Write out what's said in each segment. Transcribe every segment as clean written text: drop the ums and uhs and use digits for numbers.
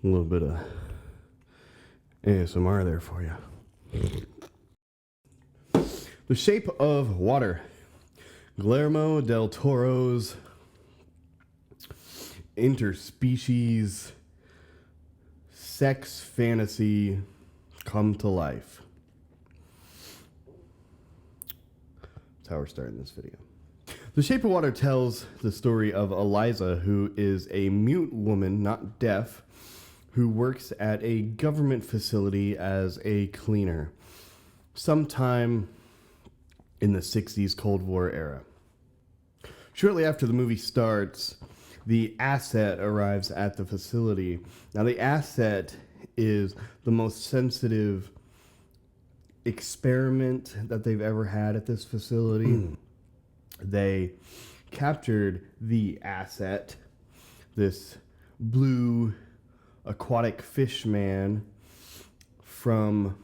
A little bit of ASMR there for you. The Shape of Water. Guillermo del Toro's interspecies sex fantasy come to life. That's how we're starting this video. The Shape of Water tells the story of Eliza, who is a mute woman, not deaf, who works at a government facility as a cleaner sometime in the 60s Cold War era. Shortly after the movie starts, the asset arrives at the facility. Now, the asset is the most sensitive experiment that they've ever had at this facility. They captured the asset, this blue aquatic fish man from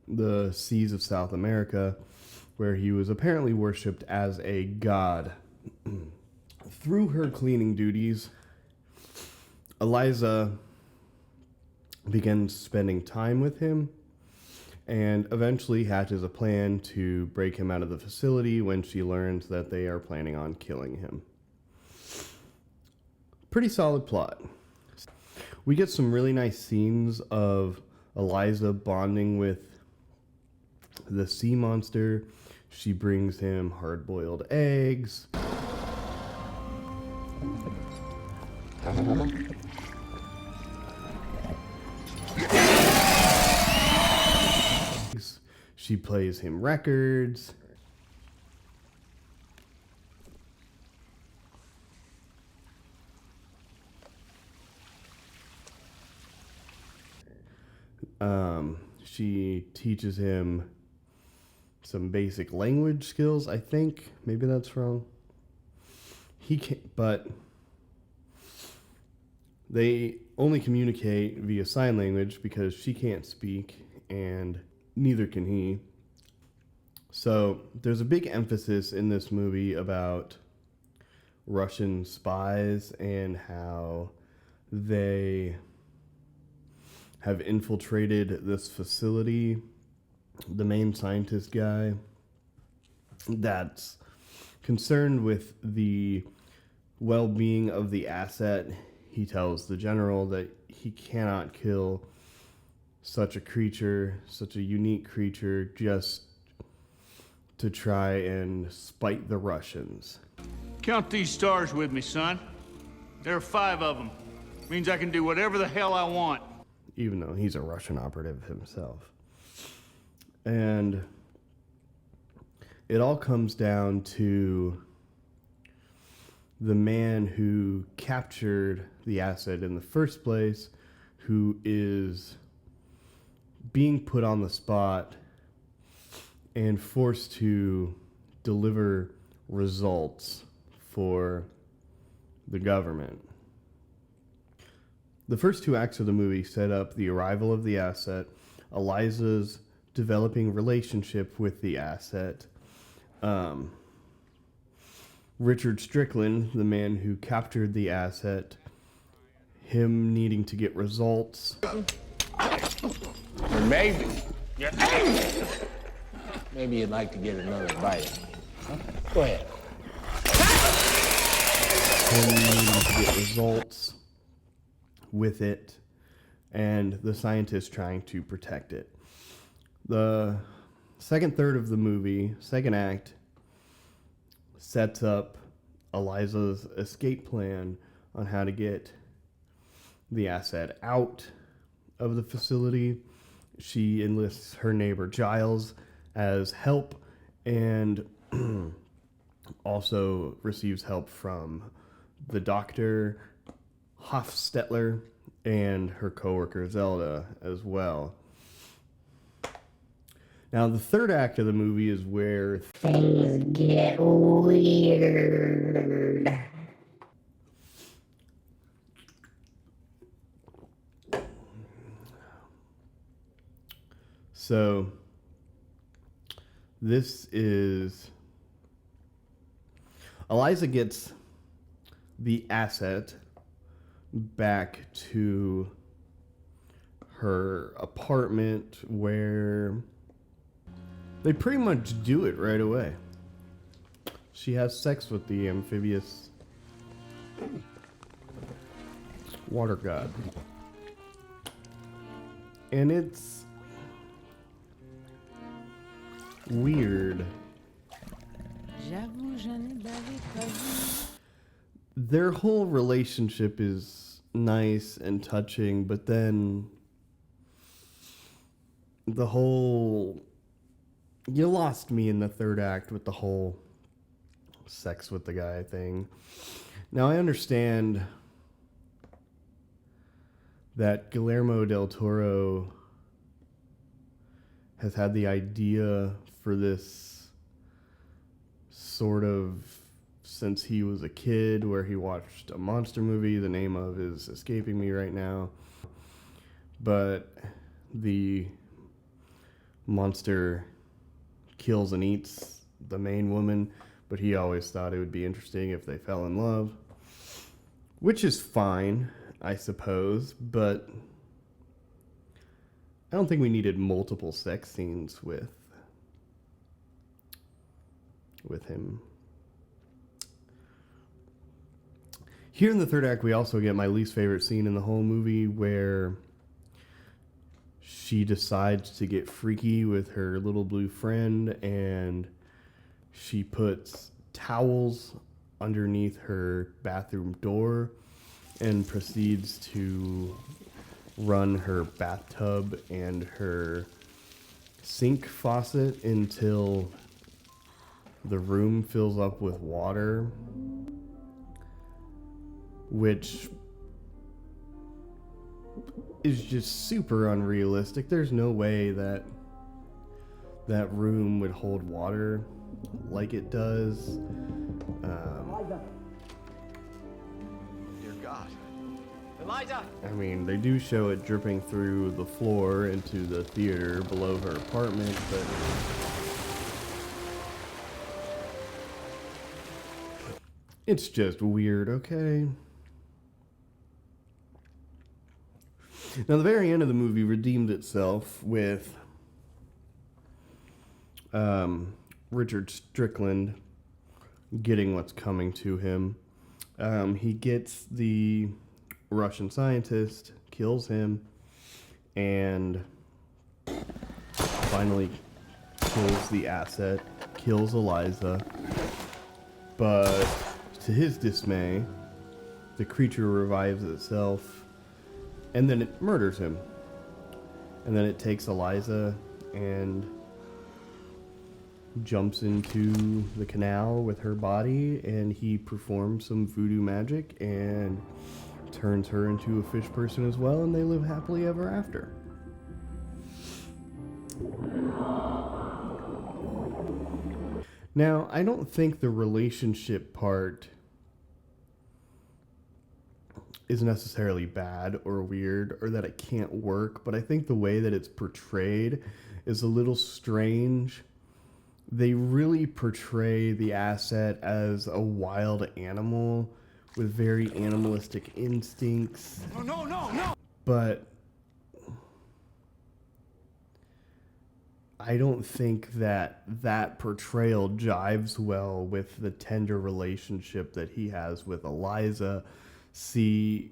the seas of South America, where he was apparently worshipped as a god. Through her cleaning duties, Eliza begins spending time with him and eventually hatches a plan to break him out of the facility when she learns that they are planning on killing him. Pretty solid plot. We get some really nice scenes of Eliza bonding with the sea monster. She brings him hard-boiled eggs. She plays him records. She teaches him some basic language skills, I think. Maybe that's wrong. He can't, but they only communicate via sign language because she can't speak and neither can he. So there's a big emphasis in this movie about Russian spies and how they have infiltrated this facility. The main scientist guy that's concerned with the well-being of the asset, he tells the general that he cannot kill such a creature, such a unique creature, just to try and spite the Russians. Count these stars with me, son. There are 5 of them. Means I can do whatever the hell I want. Even though he's a Russian operative himself. And it all comes down to the man who captured the asset in the first place, who is being put on the spot and forced to deliver results for the government. The first 2 acts of the movie set up the arrival of the asset, Eliza's developing relationship with the asset, Richard Strickland, the man who captured the asset, him needing to get results. Maybe you'd like to get another bite. Go ahead. Him needing to get results with it, and the scientist trying to protect it. The second third of the movie, second act, sets up Eliza's escape plan on how to get the asset out of the facility. She enlists her neighbor Giles as help and also receives help from the doctor Hofstetler and her coworker Zelda as well. Now, the third act of the movie is where things get weird. So, this is... Eliza gets the asset back to her apartment where they pretty much do it right away. She has sex with the amphibious water god. And it's weird. Their whole relationship is nice and touching, but then the whole... You lost me in the third act with the whole sex with the guy thing. Now, I understand that Guillermo del Toro has had the idea for this sort of since he was a kid, where he watched a monster movie. The name of is escaping me right now. But the monster kills and eats the main woman, but he always thought it would be interesting if they fell in love, which is fine, I suppose, but I don't think we needed multiple sex scenes with him. Here in the third act, we also get my least favorite scene in the whole movie, where she decides to get freaky with her little blue friend, and she puts towels underneath her bathroom door and proceeds to run her bathtub and her sink faucet until the room fills up with water, which is just super unrealistic. There's no way that that room would hold water like it does. Dear God. Eliza! I mean, they do show it dripping through the floor into the theater below her apartment, but it's just weird, okay? Now, the very end of the movie redeemed itself with Richard Strickland getting what's coming to him. He gets the Russian scientist, kills him, and finally kills the asset, kills Eliza. But to his dismay, the creature revives itself, and then it murders him. And then it takes Eliza and jumps into the canal with her body, and he performs some voodoo magic and turns her into a fish person as well, and they live happily ever after. Now, I don't think the relationship part is necessarily bad or weird or that it can't work, but I think the way that it's portrayed is a little strange. They really portray the asset as a wild animal with very animalistic instincts. No! But I don't think that that portrayal jives well with the tender relationship that he has with Eliza. See,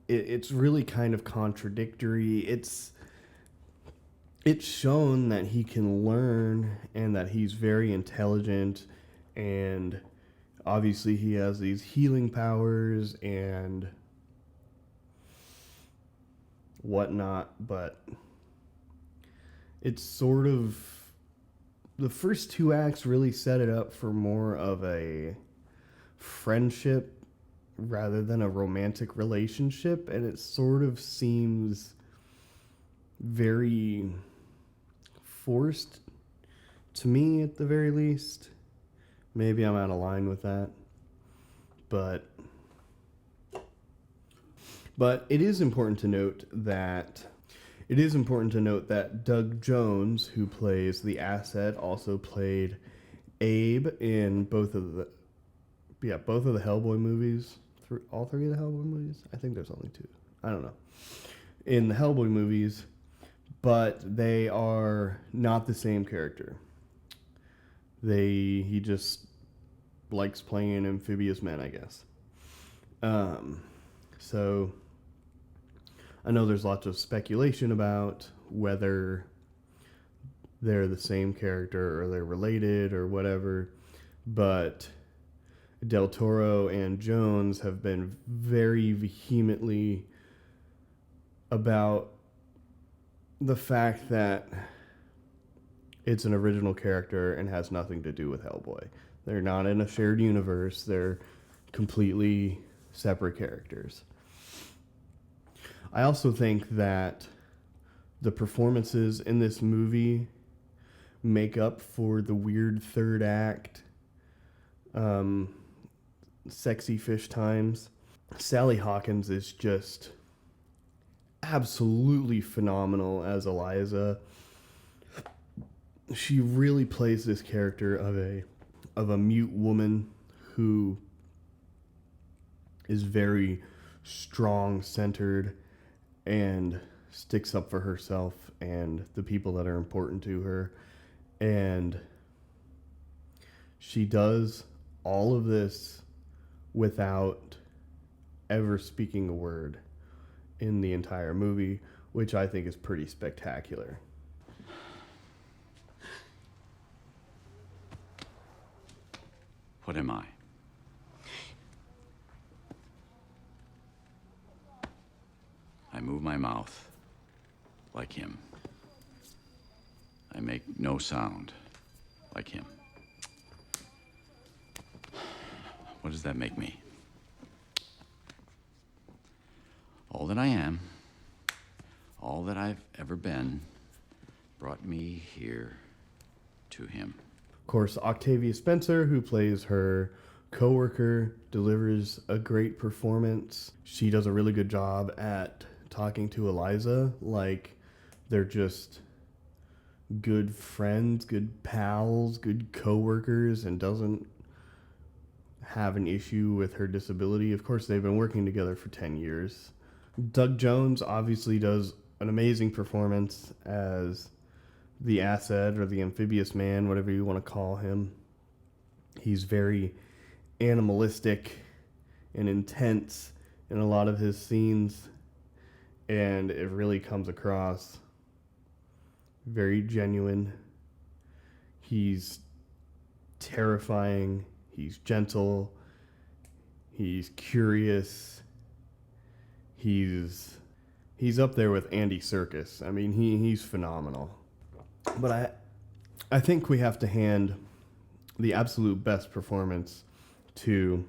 it's really kind of contradictory. It's shown that he can learn and that he's very intelligent, and obviously he has these healing powers and whatnot, but it's sort of... The first two acts really set it up for more of a friendship rather than a romantic relationship, and it sort of seems very forced to me, at the very least. Maybe I'm out of line with that, but it is important to note that Doug Jones, who plays the asset, also played Abe in both of the Hellboy movies. All three of the Hellboy movies? I think there's only two. I don't know, in the Hellboy movies, but they are not the same character. He just likes playing amphibious men, I guess. So I know there's lots of speculation about whether they're the same character or they're related or whatever, but Del Toro and Jones have been very vehemently about the fact that it's an original character and has nothing to do with Hellboy. They're not in a shared universe. They're completely separate characters. I also think that the performances in this movie make up for the weird third act, sexy fish times. Sally Hawkins is just absolutely phenomenal as Eliza. She really plays this character of a mute woman who is very strong-centered and sticks up for herself and the people that are important to her. And she does all of this without ever speaking a word in the entire movie, which I think is pretty spectacular. What am I? I move my mouth like him. I make no sound like him. What does that make me? All that I am, all that I've ever been, brought me here to him. Of course, Octavia Spencer, who plays her coworker, delivers a great performance. She does a really good job at talking to Eliza like they're just good friends, good pals, good coworkers, and doesn't have an issue with her disability. Of course, they've been working together for 10 years. Doug Jones obviously does an amazing performance as the Asset or the amphibious man, whatever you want to call him. He's very animalistic and intense in a lot of his scenes, and it really comes across very genuine. He's terrifying, he's gentle, he's curious, he's up there with Andy Serkis. I mean, he's phenomenal. But I think we have to hand the absolute best performance to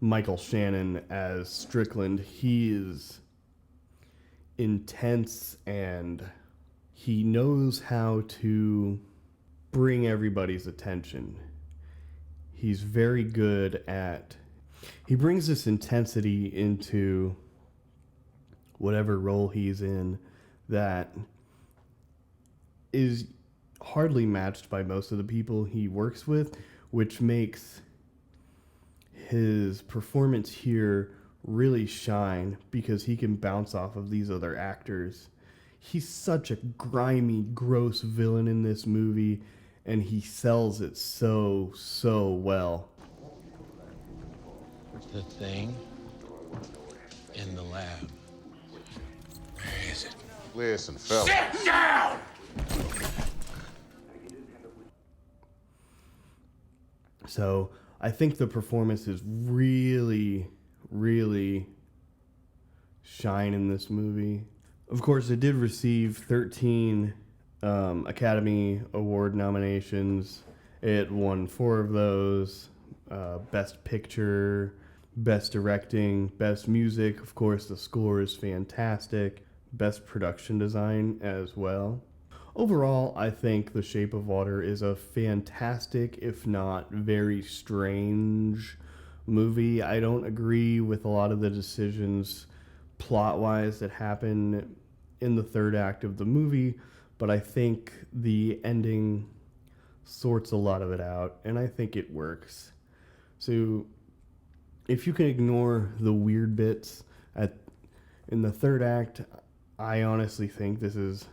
Michael Shannon as Strickland. He is intense and he knows how to bring everybody's attention. He's very good at... He brings this intensity into whatever role he's in that is hardly matched by most of the people he works with, which makes his performance here really shine because he can bounce off of these other actors. He's such a grimy, gross villain in this movie, and he sells it so well. The thing in the lab. Where is it? Listen, fella. Sit down! So I think the performances really shine in this movie. Of course, it did receive 13 Academy Award nominations. It won 4 of those. Best Picture, Best Directing, Best Music. Of course, the score is fantastic. Best Production Design as well. Overall, I think The Shape of Water is a fantastic, if not very strange movie. I don't agree with a lot of the decisions plot-wise that happen in the third act of the movie, but I think the ending sorts a lot of it out, and I think it works. So if you can ignore the weird bits In the third act, I honestly think this is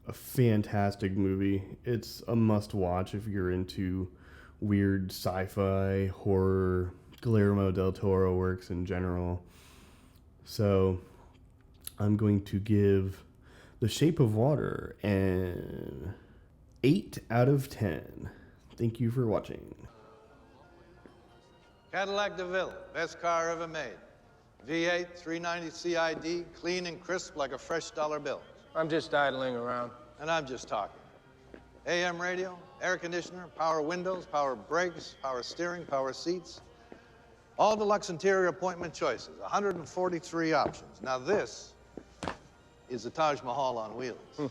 a fantastic movie. It's a must-watch if you're into weird sci-fi, horror, Guillermo del Toro works in general. So I'm going to give The Shape of Water an 8 out of 10. Thank you for watching. Cadillac DeVille, best car ever made. V8, 390 CID, clean and crisp like a fresh dollar bill. I'm just idling around. And I'm just talking. AM radio, air conditioner, power windows, power brakes, power steering, power seats. All deluxe interior appointment choices, 143 options. Now this is the Taj Mahal on wheels.